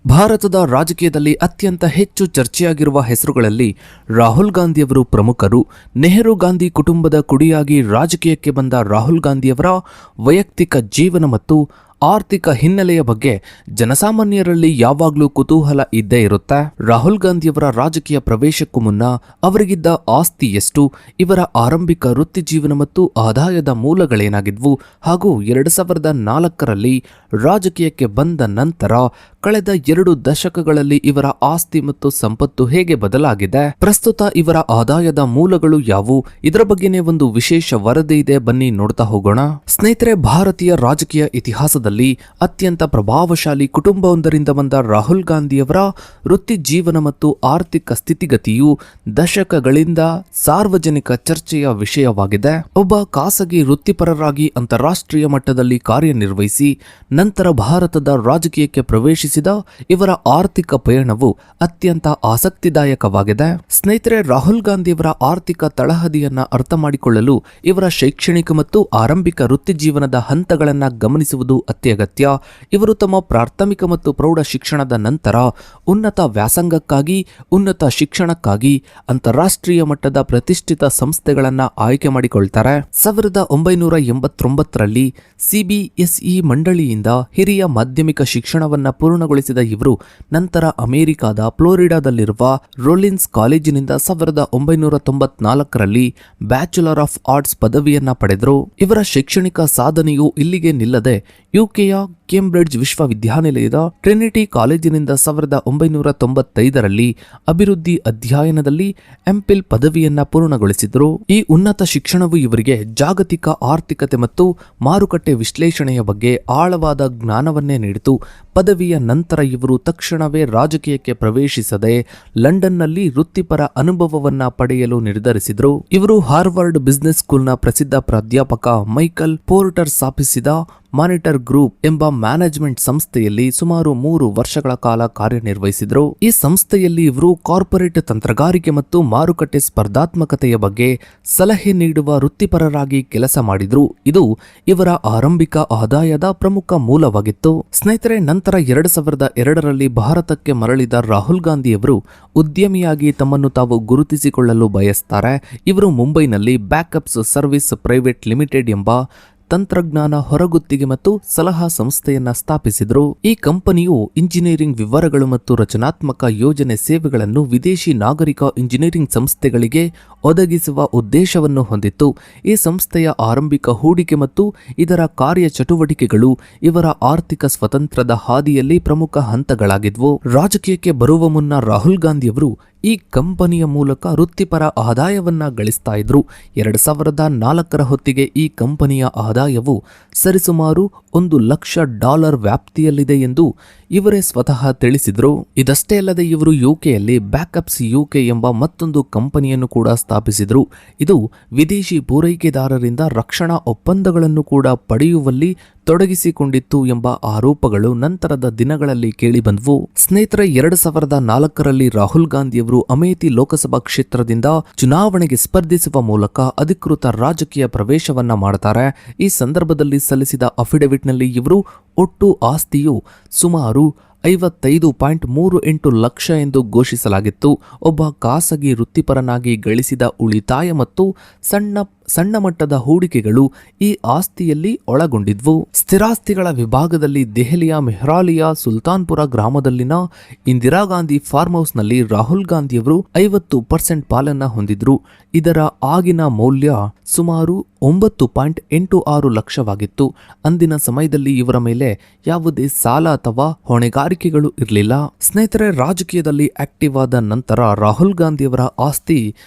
ಭಾರತದ ರಾಜಕೀಯದಲ್ಲಿ ಅತ್ಯಂತ ಹೆಚ್ಚು ಚರ್ಚೆಯಾಗಿರುವ ಹೆಸರುಗಳಲ್ಲಿ ರಾಹುಲ್ ಗಾಂಧಿಯವರು ಪ್ರಮುಖರು. ನೆಹರು ಗಾಂಧಿ ಕುಟುಂಬದ ಕುಡಿಯಾಗಿ ರಾಜಕೀಯಕ್ಕೆ ಬಂದ ರಾಹುಲ್ ಗಾಂಧಿಯವರ ವೈಯಕ್ತಿಕ ಜೀವನ ಮತ್ತು ಆರ್ಥಿಕ ಹಿನ್ನೆಲೆಯ ಬಗ್ಗೆ ಜನಸಾಮಾನ್ಯರಲ್ಲಿ ಯಾವಾಗಲೂ ಕುತೂಹಲ ಇದ್ದೇ ಇರುತ್ತೆ. ರಾಹುಲ್ ಗಾಂಧಿಯವರ ರಾಜಕೀಯ ಪ್ರವೇಶಕ್ಕೂ ಮುನ್ನ ಅವರಿಗಿದ್ದ ಆಸ್ತಿ ಎಷ್ಟು, ಇವರ ಆರಂಭಿಕ ವೃತ್ತಿ ಜೀವನ ಮತ್ತು ಆದಾಯದ ಮೂಲಗಳೇನಾಗಿದ್ವು, ಹಾಗೂ 2004ರಲ್ಲಿ ರಾಜಕೀಯಕ್ಕೆ ಬಂದ ನಂತರ ಕಳೆದ 2 ದಶಕಗಳಲ್ಲಿ ಇವರ ಆಸ್ತಿ ಮತ್ತು ಸಂಪತ್ತು ಹೇಗೆ ಬದಲಾಗಿದೆ, ಪ್ರಸ್ತುತ ಇವರ ಆದಾಯದ ಮೂಲಗಳು ಯಾವುವು, ಇದರ ಬಗ್ಗೆನೇ ಒಂದು ವಿಶೇಷ ವರದಿ ಇದೆ, ಬನ್ನಿ ನೋಡ್ತಾ ಹೋಗೋಣ. ಸ್ನೇಹಿತರೆ, ಭಾರತೀಯ ರಾಜಕೀಯ ಇತಿಹಾಸದಲ್ಲಿ ಅತ್ಯಂತ ಪ್ರಭಾವಶಾಲಿ ಕುಟುಂಬವೊಂದರಿಂದ ಬಂದ ರಾಹುಲ್ ಗಾಂಧಿಯವರ ವೃತ್ತಿ ಜೀವನ ಮತ್ತು ಆರ್ಥಿಕ ಸ್ಥಿತಿಗತಿಯು ದಶಕಗಳಿಂದ ಸಾರ್ವಜನಿಕ ಚರ್ಚೆಯ ವಿಷಯವಾಗಿದೆ. ಒಬ್ಬ ಖಾಸಗಿ ವೃತ್ತಿಪರರಾಗಿ ಅಂತಾರಾಷ್ಟ್ರೀಯ ಮಟ್ಟದಲ್ಲಿ ಕಾರ್ಯನಿರ್ವಹಿಸಿ ನಂತರ ಭಾರತದ ರಾಜಕೀಯಕ್ಕೆ ಪ್ರವೇಶಿಸಿದ ಇವರ ಆರ್ಥಿಕ ಪಯಣವು ಅತ್ಯಂತ ಆಸಕ್ತಿದಾಯಕವಾಗಿದೆ. ಸ್ನೇಹಿತರೆ, ರಾಹುಲ್ ಗಾಂಧಿಯವರ ಆರ್ಥಿಕ ತಳಹದಿಯನ್ನ ಅರ್ಥ ಮಾಡಿಕೊಳ್ಳಲು ಇವರ ಶೈಕ್ಷಣಿಕ ಮತ್ತು ಆರಂಭಿಕ ವೃತ್ತಿ ಜೀವನದ ಹಂತಗಳನ್ನು ಗಮನಿಸುವುದು ಅತ್ಯಗತ್ಯ. ಇವರು ತಮ್ಮ ಪ್ರಾಥಮಿಕ ಮತ್ತು ಪ್ರೌಢ ಶಿಕ್ಷಣದ ನಂತರ ಉನ್ನತ ವ್ಯಾಸಂಗಕ್ಕಾಗಿ, ಉನ್ನತ ಶಿಕ್ಷಣಕ್ಕಾಗಿ ಅಂತಾರಾಷ್ಟ್ರೀಯ ಮಟ್ಟದ ಪ್ರತಿಷ್ಠಿತ ಸಂಸ್ಥೆಗಳನ್ನು ಆಯ್ಕೆ ಮಾಡಿಕೊಳ್ತಾರೆ. 1989ರಲ್ಲಿ ಸಿಬಿಎಸ್ಇ ಮಂಡಳಿಯಿಂದ ಹಿರಿಯ ಮಾಧ್ಯಮಿಕ ಶಿಕ್ಷಣವನ್ನ ಪೂರ್ಣಗೊಳಿಸಿದ ಇವರು ನಂತರ ಅಮೆರಿಕಾದ ಫ್ಲೋರಿಡಾದಲ್ಲಿರುವ ರೋಲಿನ್ಸ್ ಕಾಲೇಜಿನಿಂದ 1994ರಲ್ಲಿ ಬ್ಯಾಚುಲರ್ ಆಫ್ ಆರ್ಟ್ಸ್ ಪದವಿಯನ್ನ ಪಡೆದರು. ಇವರ ಶೈಕ್ಷಣಿಕ ಸಾಧನೆಯು ಇಲ್ಲಿಗೆ ನಿಲ್ಲದೆ ಯುಕೆಯ ಕೇಂಬ್ರಿಡ್ಜ್ ವಿಶ್ವವಿದ್ಯಾನಿಲಯದ ಟ್ರಿನಿಟಿ ಕಾಲೇಜಿನಿಂದ 1995ರಲ್ಲಿ ಅಭಿವೃದ್ಧಿ ಅಧ್ಯಯನದಲ್ಲಿ ಎಂಪಿಲ್ ಪದವಿಯನ್ನ ಪೂರ್ಣಗೊಳಿಸಿದರು. ಈ ಉನ್ನತ ಶಿಕ್ಷಣವು ಇವರಿಗೆ ಜಾಗತಿಕ ಆರ್ಥಿಕತೆ ಮತ್ತು ಮಾರುಕಟ್ಟೆ ವಿಶ್ಲೇಷಣೆಯ ಬಗ್ಗೆ ಆಳವಾದ ಜ್ಞಾನವನ್ನೇ ನೀಡಿತು. ಪದವಿಯ ನಂತರ ಇವರು ತಕ್ಷಣವೇ ರಾಜಕೀಯಕ್ಕೆ ಪ್ರವೇಶಿಸದೆ ಲಂಡನ್ನಲ್ಲಿ ವೃತ್ತಿಪರ ಅನುಭವವನ್ನ ಪಡೆಯಲು ನಿರ್ಧರಿಸಿದರು. ಇವರು ಹಾರ್ವರ್ಡ್ ಬಿಸಿನೆಸ್ ಸ್ಕೂಲ್ನ ಪ್ರಸಿದ್ಧ ಪ್ರಾಧ್ಯಾಪಕ ಮೈಕಲ್ ಪೋರ್ಟರ್ ಸ್ಥಾಪಿಸಿದ ಮಾನಿಟರ್ ಗ್ರೂಪ್ ಎಂಬ ಮ್ಯಾನೇಜ್ಮೆಂಟ್ ಸಂಸ್ಥೆಯಲ್ಲಿ ಸುಮಾರು 3 ವರ್ಷಗಳ ಕಾಲ ಕಾರ್ಯನಿರ್ವಹಿಸಿದರು. ಈ ಸಂಸ್ಥೆಯಲ್ಲಿ ಇವರು ಕಾರ್ಪೊರೇಟ್ ತಂತ್ರಗಾರಿಕೆ ಮತ್ತು ಮಾರುಕಟ್ಟೆ ಸ್ಪರ್ಧಾತ್ಮಕತೆಯ ಬಗ್ಗೆ ಸಲಹೆ ನೀಡುವ ವೃತ್ತಿಪರರಾಗಿ ಕೆಲಸ ಮಾಡಿದ್ರು. ಇದು ಇವರ ಆರಂಭಿಕ ಆದಾಯದ ಪ್ರಮುಖ ಮೂಲವಾಗಿತ್ತು. ಸ್ನೇಹಿತರೆ, ನಂತರ 2002ರಲ್ಲಿ ಭಾರತಕ್ಕೆ ಮರಳಿದ ರಾಹುಲ್ ಗಾಂಧಿಯವರು ಉದ್ಯಮಿಯಾಗಿ ತಮ್ಮನ್ನು ತಾವು ಗುರುತಿಸಿಕೊಳ್ಳಲು ಬಯಸ್ತಾರೆ. ಇವರು ಮುಂಬೈನಲ್ಲಿ ಬ್ಯಾಕಪ್ಸ್ ಸರ್ವಿಸ್ ಪ್ರೈವೇಟ್ ಲಿಮಿಟೆಡ್ ಎಂಬ ತಂತ್ರಜ್ಞಾನ ಹೊರಗುತ್ತಿಗೆ ಮತ್ತು ಸಲಹಾ ಸಂಸ್ಥೆಯನ್ನ ಸ್ಥಾಪಿಸಿದರು. ಈ ಕಂಪನಿಯು ಇಂಜಿನಿಯರಿಂಗ್ ವಿವರಗಳು ಮತ್ತು ರಚನಾತ್ಮಕ ಯೋಜನೆ ಸೇವೆಗಳನ್ನು ವಿದೇಶಿ ನಾಗರಿಕ ಇಂಜಿನಿಯರಿಂಗ್ ಸಂಸ್ಥೆಗಳಿಗೆ ಒದಗಿಸುವ ಉದ್ದೇಶವನ್ನು ಹೊಂದಿತ್ತು. ಈ ಸಂಸ್ಥೆಯ ಆರಂಭಿಕ ಹೂಡಿಕೆ ಮತ್ತು ಇದರ ಕಾರ್ಯಚಟುವಟಿಕೆಗಳು ಇವರ ಆರ್ಥಿಕ ಸ್ವಾತಂತ್ರ್ಯದ ಹಾದಿಯಲ್ಲಿ ಪ್ರಮುಖ ಹಂತಗಳಾಗಿದ್ವು. ರಾಜಕೀಯಕ್ಕೆ ಬರುವ ಮುನ್ನ ರಾಹುಲ್ ಗಾಂಧಿಯವರು ಈ ಕಂಪನಿಯ ಮೂಲಕ ವೃತ್ತಿಪರ ಆದಾಯವನ್ನ ಗಳಿಸ್ತಾ ಇದ್ರು. 2004ರ ಹೊತ್ತಿಗೆ ಈ ಕಂಪನಿಯ ಆದಾಯವು ಸರಿಸುಮಾರು $1 ಲಕ್ಷ ವ್ಯಾಪ್ತಿಯಲ್ಲಿದೆ ಎಂದು ಇವರೇ ಸ್ವತಃ ತಿಳಿಸಿದ್ರು. ಇದಷ್ಟೇ ಅಲ್ಲದೆ ಇವರು ಯುಕೆಯಲ್ಲಿ ಬ್ಯಾಕಪ್ಸ್ ಯುಕೆ ಎಂಬ ಮತ್ತೊಂದು ಕಂಪನಿಯನ್ನು ಕೂಡ ಸ್ಥಾಪಿಸಿದ್ರು. ಇದು ವಿದೇಶಿ ಪೂರೈಕೆದಾರರಿಂದ ರಕ್ಷಣಾ ಒಪ್ಪಂದಗಳನ್ನು ಕೂಡ ಪಡೆಯುವಲ್ಲಿ ತೊಡಗಿಸಿಕೊಂಡಿತ್ತು ಎಂಬ ಆರೋಪಗಳು ನಂತರದ ದಿನಗಳಲ್ಲಿ ಕೇಳಿಬಂದವು. ಸ್ನೇಹಿತರೆ, 2004ರಲ್ಲಿ ರಾಹುಲ್ ಗಾಂಧಿಯವರು ಅಮೇಥಿ ಲೋಕಸಭಾ ಕ್ಷೇತ್ರದಿಂದ ಚುನಾವಣೆಗೆ ಸ್ಪರ್ಧಿಸುವ ಮೂಲಕ ಅಧಿಕೃತ ರಾಜಕೀಯ ಪ್ರವೇಶವನ್ನ ಮಾಡುತ್ತಾರೆ. ಈ ಸಂದರ್ಭದಲ್ಲಿ ಸಲ್ಲಿಸಿದ ಅಫಿಡವಿಟ್ನಲ್ಲಿ ಇವರು ಒಟ್ಟು ಆಸ್ತಿಯು ಸುಮಾರು 55.38 ಲಕ್ಷ ಎಂದು ಘೋಷಿಸಲಾಗಿತ್ತು. ಒಬ್ಬ ಖಾಸಗಿ ವೃತ್ತಿಪರನಾಗಿ ಗಳಿಸಿದ ಉಳಿತಾಯ ಮತ್ತು ಸಣ್ಣ ಮಟ್ಟದ ಹೂಡಿಕೆಗಳು ಈ ಆಸ್ತಿಯಲ್ಲಿ ಒಳಗೊಂಡಿದ್ವು. ಸ್ಥಿರಾಸ್ತಿಗಳ ವಿಭಾಗದಲ್ಲಿ ದೆಹಲಿಯ ಮೆಹ್ರಾಲಿಯ ಸುಲ್ತಾನ್ಪುರ ಗ್ರಾಮದಲ್ಲಿನ ಇಂದಿರಾ ಗಾಂಧಿ ಫಾರ್ಮ್ ಹೌಸ್ನಲ್ಲಿ ರಾಹುಲ್ ಗಾಂಧಿಯವರು 50% ಪಾಲನ್ನ ಹೊಂದಿದ್ರು. ಇದರ ಆಗಿನ ಮೌಲ್ಯ ಸುಮಾರು 9.86 ಲಕ್ಷವಾಗಿತ್ತು. ಅಂದಿನ ಸಮಯದಲ್ಲಿ ಇವರ ಮೇಲೆ ಯಾವುದೇ ಸಾಲ ಅಥವಾ ಹೊಣೆಗಾರಿಕೆಗಳು ಇರಲಿಲ್ಲ. ಸ್ನೇಹಿತರೆ, ರಾಜಕೀಯದಲ್ಲಿ ಆಕ್ಟಿವ್ ಆದ ನಂತರ ರಾಹುಲ್ ಗಾಂಧಿಯವರ ಆಸ್ತಿ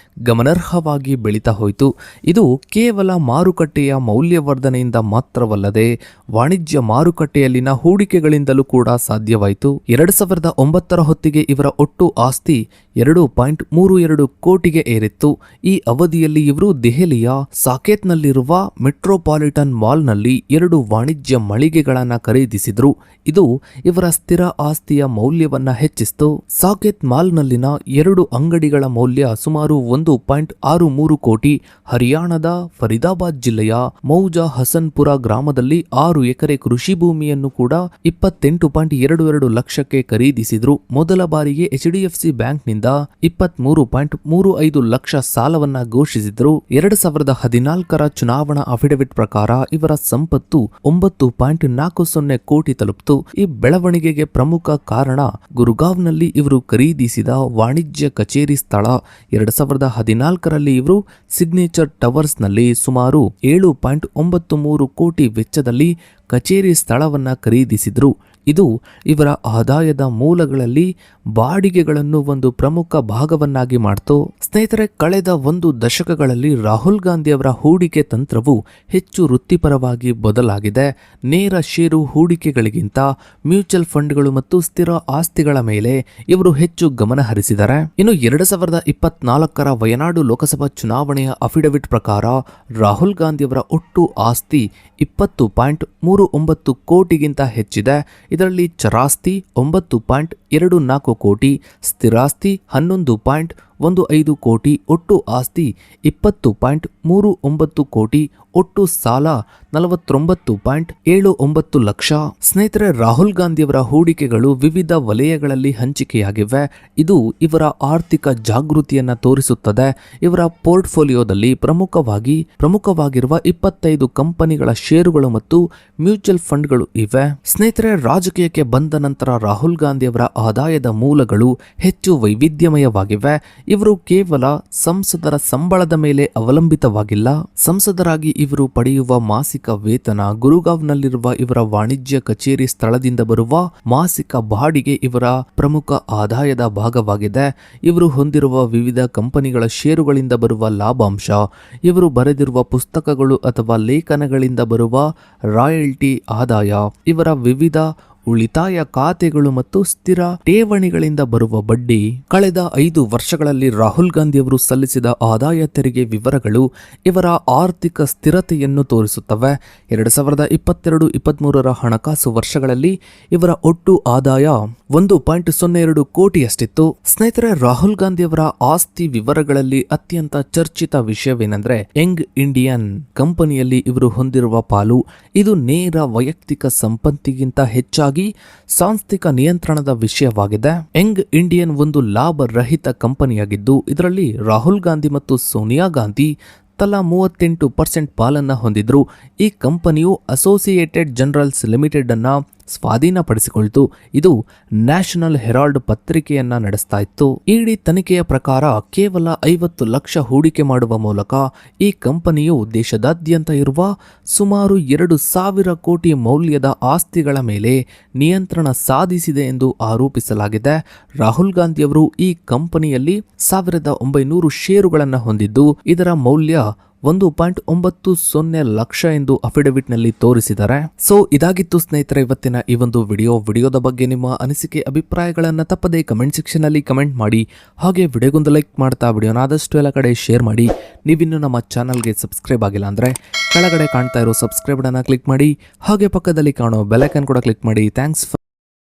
ಗಮನಾರ್ಹವಾಗಿ ಬೆಳೀತಾ ಹೋಯಿತು. ಇದು ಕೇವಲ ಮಾರುಕಟ್ಟೆಯ ಮೌಲ್ಯವರ್ಧನೆಯಿಂದ ಮಾತ್ರವಲ್ಲದೆ ವಾಣಿಜ್ಯ ಮಾರುಕಟ್ಟೆಯಲ್ಲಿನ ಹೂಡಿಕೆಗಳಿಂದಲೂ ಕೂಡ ಸಾಧ್ಯವಾಯಿತು. 2009ರ ಹೊತ್ತಿಗೆ ಇವರ ಒಟ್ಟು ಆಸ್ತಿ 2.32 ಕೋಟಿಗೆ ಏರಿತ್ತು. ಈ ಅವಧಿಯಲ್ಲಿ ಇವರು ದೆಹಲಿಯ ಸಾಕೇತ್ನಲ್ಲಿರುವ ಮೆಟ್ರೋಪಾಲಿಟನ್ ಮಾಲ್ನಲ್ಲಿ 2 ವಾಣಿಜ್ಯ ಮಳಿಗೆಗಳನ್ನು ಖರೀದಿಸಿದ್ರು. ಇದು ಇವರ ಸ್ಥಿರ ಆಸ್ತಿಯ ಮೌಲ್ಯವನ್ನ ಹೆಚ್ಚಿಸಿತು. ಸಾಕೇತ್ ಮಾಲ್ನಲ್ಲಿನ 2 ಅಂಗಡಿಗಳ ಮೌಲ್ಯ ಸುಮಾರು 1.63 ಕೋಟಿ, ಹರಿಯಾಣದ ಹರಿಯಾಣದ ಫರೀದಾಬಾದ್ ಜಿಲ್ಲೆಯ ಮೌಜಾ ಹಸನ್ಪುರ ಗ್ರಾಮದಲ್ಲಿ 6 ಎಕರೆ ಕೃಷಿ ಭೂಮಿಯನ್ನು ಕೂಡ 28.22 ಲಕ್ಷಕ್ಕೆ ಖರೀದಿಸಿದ್ರು. ಮೊದಲ ಬಾರಿಗೆ HDFC ಬ್ಯಾಂಕ್ನಿಂದ 23.35 ಲಕ್ಷ ಸಾಲವನ್ನ ಘೋಷಿಸಿದ್ರು. 2014ರ ಚುನಾವಣಾ ಅಫಿಡವಿಟ್ ಪ್ರಕಾರ ಇವರ ಸಂಪತ್ತು 9.40 ಕೋಟಿ ತಲುಪಿತು. ಈ ಬೆಳವಣಿಗೆಗೆ ಪ್ರಮುಖ ಕಾರಣ ಗುರುಗಾವ್ನಲ್ಲಿ ಇವರು ಖರೀದಿಸಿದ ವಾಣಿಜ್ಯ ಕಚೇರಿ ಸ್ಥಳ. 2014ರಲ್ಲಿ ಇವರು ಸಿಗ್ನೇಚರ್ ಟವರ್ಸ್ನಲ್ಲಿ ಸುಮಾರು 7.93 ಕೋಟಿ ವೆಚ್ಚದಲ್ಲಿ ಕಚೇರಿ ಸ್ಥಳವನ್ನ ಖರೀದಿಸಿದ್ರು. ಇದು ಇವರ ಆದಾಯದ ಮೂಲಗಳಲ್ಲಿ ಬಾಡಿಗೆಗಳನ್ನು ಒಂದು ಪ್ರಮುಖ ಭಾಗವನ್ನಾಗಿ ಮಾಡ್ತು. ಸ್ನೇಹಿತರೆ, ಕಳೆದ 1 ದಶಕಗಳಲ್ಲಿ ರಾಹುಲ್ ಗಾಂಧಿ ಅವರ ಹೂಡಿಕೆ ತಂತ್ರವು ಹೆಚ್ಚು ವೃತ್ತಿಪರವಾಗಿ ಬದಲಾಗಿದೆ. ನೇರ ಷೇರು ಹೂಡಿಕೆಗಳಿಗಿಂತ ಮ್ಯೂಚುವಲ್ ಫಂಡ್ಗಳು ಮತ್ತು ಸ್ಥಿರ ಆಸ್ತಿಗಳ ಮೇಲೆ ಇವರು ಹೆಚ್ಚು ಗಮನ ಹರಿಸಿದ್ದಾರೆ. ಇನ್ನು 2024ರ ವಯನಾಡು ಲೋಕಸಭಾ ಚುನಾವಣೆಯ ಅಫಿಡವಿಟ್ ಪ್ರಕಾರ ರಾಹುಲ್ ಗಾಂಧಿ ಅವರ ಒಟ್ಟು ಆಸ್ತಿ 20.39 ಕೋಟಿಗಿಂತ ಹೆಚ್ಚಿದೆ. ಇದರಲ್ಲಿ ಚರಾಸ್ತಿ 9.24 ಕೋಟಿ, ಸ್ಥಿರಾಸ್ತಿ 11.15 ಕೋಟಿ, ಒಟ್ಟು ಆಸ್ತಿ 20.39 ಕೋಟಿ, ಒಟ್ಟು ಸಾಲ 49.79 ಲಕ್ಷ. ಸ್ನೇಹಿತರೆ, ರಾಹುಲ್ ಗಾಂಧಿಯವರ ಹೂಡಿಕೆಗಳು ವಿವಿಧ ವಲಯಗಳಲ್ಲಿ ಹಂಚಿಕೆಯಾಗಿವೆ. ಇದು ಇವರ ಆರ್ಥಿಕ ಜಾಗೃತಿಯನ್ನ ತೋರಿಸುತ್ತದೆ. ಇವರ ಪೋರ್ಟ್ಫೋಲಿಯೋದಲ್ಲಿ ಪ್ರಮುಖವಾಗಿರುವ 25 ಕಂಪನಿಗಳ ಷೇರುಗಳು ಮತ್ತು ಮ್ಯೂಚುವಲ್ ಫಂಡ್ಗಳು ಇವೆ. ಸ್ನೇಹಿತರೆ, ರಾಜಕೀಯಕ್ಕೆ ಬಂದ ನಂತರ ರಾಹುಲ್ ಗಾಂಧಿಯವರ ಆದಾಯದ ಮೂಲಗಳು ಹೆಚ್ಚು ವೈವಿಧ್ಯಮಯವಾಗಿವೆ. ಇವರು ಕೇವಲ ಸಂಸದರ ಸಂಬಳದ ಮೇಲೆ ಅವಲಂಬಿತವಾಗಿಲ್ಲ. ಸಂಸದರಾಗಿ ಇವರು ಪಡೆಯುವ ಮಾಸಿಕ ವೇತನ, ಗುರುಗಾವ್ನಲ್ಲಿರುವ ಇವರ ವಾಣಿಜ್ಯ ಕಚೇರಿ ಸ್ಥಳದಿಂದ ಬರುವ ಮಾಸಿಕ ಬಾಡಿಗೆ ಇವರ ಪ್ರಮುಖ ಆದಾಯದ ಭಾಗವಾಗಿದೆ. ಇವರು ಹೊಂದಿರುವ ವಿವಿಧ ಕಂಪನಿಗಳ ಷೇರುಗಳಿಂದ ಬರುವ ಲಾಭಾಂಶ, ಇವರು ಬರೆದಿರುವ ಪುಸ್ತಕಗಳು ಅಥವಾ ಲೇಖನಗಳಿಂದ ಬರುವ ರಾಯಲ್ಟಿ ಆದಾಯ, ಇವರ ವಿವಿಧ ಉಳಿತಾಯ ಖಾತೆಗಳು ಮತ್ತು ಸ್ಥಿರ ಠೇವಣಿಗಳಿಂದ ಬರುವ ಬಡ್ಡಿ. ಕಳೆದ 5 ವರ್ಷಗಳಲ್ಲಿ ರಾಹುಲ್ ಗಾಂಧಿ ಅವರು ಸಲ್ಲಿಸಿದ ಆದಾಯ ತೆರಿಗೆ ವಿವರಗಳು ಇವರ ಆರ್ಥಿಕ ಸ್ಥಿರತೆಯನ್ನು ತೋರಿಸುತ್ತವೆ. 2022-23ರ ಹಣಕಾಸು ವರ್ಷಗಳಲ್ಲಿ ಇವರ ಒಟ್ಟು ಆದಾಯ 1.02 ಕೋಟಿಯಷ್ಟಿತ್ತು. ಸ್ನೇಹಿತರೆ, ರಾಹುಲ್ ಗಾಂಧಿ ಅವರ ಆಸ್ತಿ ವಿವರಗಳಲ್ಲಿ ಅತ್ಯಂತ ಚರ್ಚಿತ ವಿಷಯವೇನೆಂದ್ರೆ ಯಂಗ್ ಇಂಡಿಯನ್ ಕಂಪನಿಯಲ್ಲಿ ಇವರು ಹೊಂದಿರುವ ಪಾಲು. ಇದು ನೇರ ವೈಯಕ್ತಿಕ ಸಂಪತ್ತಿಗಿಂತ ಹೆಚ್ಚಾಗಿ ಸಾಂಸ್ಥಿಕ ನಿಯಂತ್ರಣದ ವಿಷಯವಾಗಿದೆ. ಯಂಗ್ ಇಂಡಿಯನ್ ಒಂದು ಲಾಭ ರಹಿತ ಕಂಪನಿಯಾಗಿದ್ದು ಇದರಲ್ಲಿ ರಾಹುಲ್ ಗಾಂಧಿ ಮತ್ತು ಸೋನಿಯಾ ಗಾಂಧಿ ತಲಾ 38% ಪಾಲನ್ನ ಹೊಂದಿದ್ರು. ಈ ಕಂಪನಿಯು ಅಸೋಸಿಯೇಟೆಡ್ ಜನರಲ್ಸ್ ಲಿಮಿಟೆಡ್ ಅನ್ನ ಸ್ವಾಧೀನಪಡಿಸಿಕೊಳ್ತು. ಇದು ನ್ಯಾಷನಲ್ ಹೆರಾಲ್ಡ್ ಪತ್ರಿಕೆಯನ್ನ ನಡೆಸ್ತಾ ಇತ್ತು. ಇಡಿ ತನಿಖೆಯ ಪ್ರಕಾರ ಕೇವಲ 50 ಲಕ್ಷ ಹೂಡಿಕೆ ಮಾಡುವ ಮೂಲಕ ಈ ಕಂಪನಿಯು ದೇಶದಾದ್ಯಂತ ಇರುವ ಸುಮಾರು 2,000 ಕೋಟಿ ಮೌಲ್ಯದ ಆಸ್ತಿಗಳ ಮೇಲೆ ನಿಯಂತ್ರಣ ಸಾಧಿಸಿದೆ ಎಂದು ಆರೋಪಿಸಲಾಗಿದೆ. ರಾಹುಲ್ ಗಾಂಧಿ ಅವರು ಈ ಕಂಪನಿಯಲ್ಲಿ 1900 ಷೇರುಗಳನ್ನು ಹೊಂದಿದ್ದು ಇದರ ಮೌಲ್ಯ 1.90 ಲಕ್ಷ ಎಂದು ಅಫಿಡವಿಟ್ನಲ್ಲಿ ತೋರಿಸಿದ್ದಾರೆ. ಸೊ ಇದಾಗಿತ್ತು ಸ್ನೇಹಿತರೆ ಇವತ್ತಿನ ಈ ಒಂದು ವಿಡಿಯೋದ ಬಗ್ಗೆ ನಿಮ್ಮ ಅನಿಸಿಕೆ ಅಭಿಪ್ರಾಯಗಳನ್ನು ತಪ್ಪದೇ ಕಮೆಂಟ್ ಸೆಕ್ಷನ್ ಅಲ್ಲಿ ಕಮೆಂಟ್ ಮಾಡಿ. ಹಾಗೆ ವಿಡಿಯೋಗೊಂದು ಲೈಕ್ ಮಾಡ್ತಾ ವಿಡಿಯೋನ ಆದಷ್ಟು ಎಲ್ಲ ಕಡೆ ಶೇರ್ ಮಾಡಿ. ನೀವಿನ್ನು ನಮ್ಮ ಚಾನಲ್ಗೆ ಸಬ್ಸ್ಕ್ರೈಬ್ ಆಗಿಲ್ಲ ಅಂದ್ರೆ ಕೆಳಗಡೆ ಕಾಣ್ತಾ ಇರೋ ಸಬ್ಸ್ಕ್ರೈಬ್ ಅನ್ನ ಕ್ಲಿಕ್ ಮಾಡಿ. ಹಾಗೆ ಪಕ್ಕದಲ್ಲಿ ಕಾಣೋ ಬೆಲ್ ಐಕಾನ್ ಕೂಡ ಕ್ಲಿಕ್ ಮಾಡಿ. ಥ್ಯಾಂಕ್ಸ್.